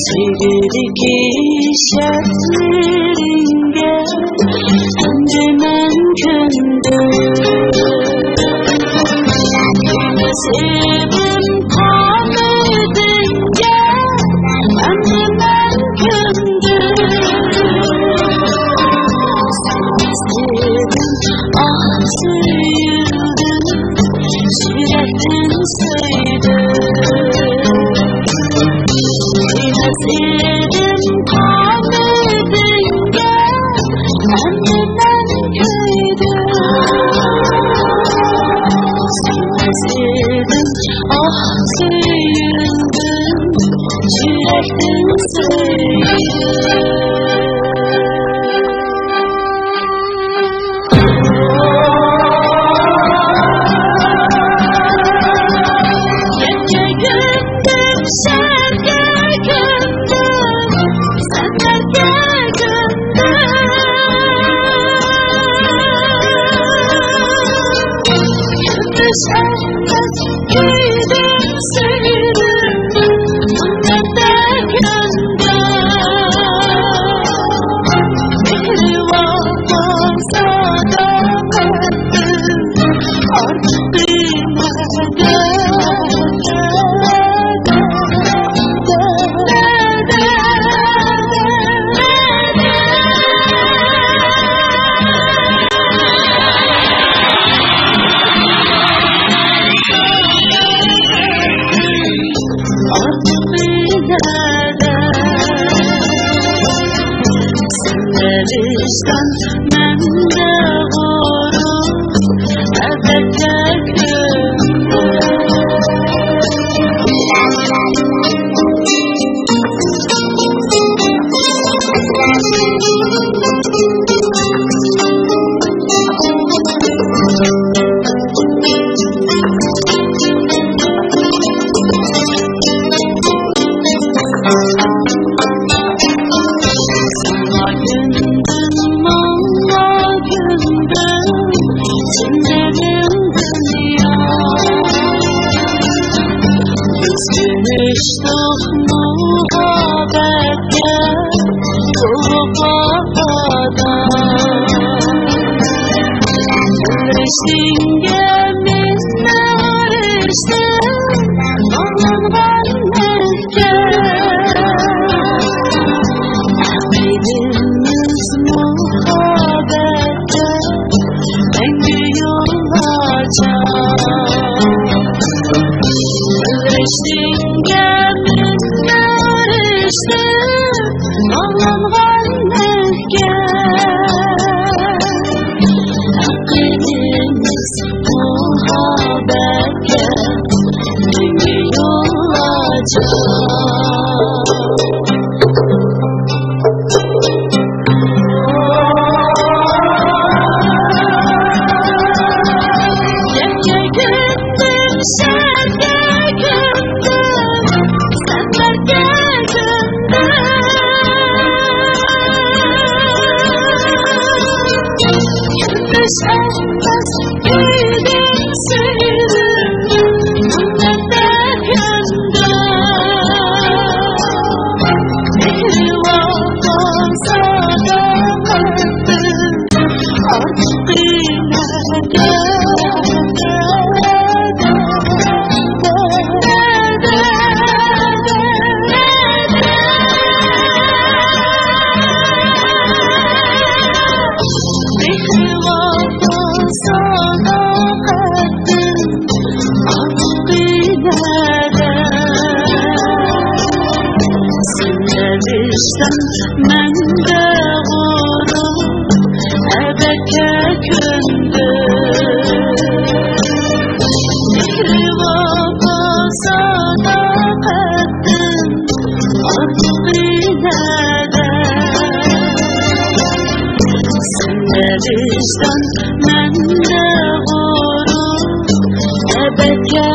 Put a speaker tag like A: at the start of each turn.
A: Sevdiki şertleringe Encemen kündür Sevim kametinge Encemen kündür Sevdim ah sıyırdım Sürekten saydım Sevdim kametinge Encemen kündür Sevdim ah sıyırdım Sürekten saydım Sevmez gidip sevdim Mutlaka Mihrivandan sadakattım Artık bilmeden Senleristan mende gurur Ebedde Düştük muhabbete Tuğbada Reşinge minler işte Anlamdan erke Akidimiz muhabbete Engin yollarca Reşinge minler işte Anlamdan erke Akidimiz muhabbete Engin yollarca Sevmez gidip sevdim Mutlaka Mihrivandan sadakattım Artık bilmeden Senleristan mende gurur Ebedde kündür Mihrivandan sadakattım Artık vicdan, mende gurur. Ebeke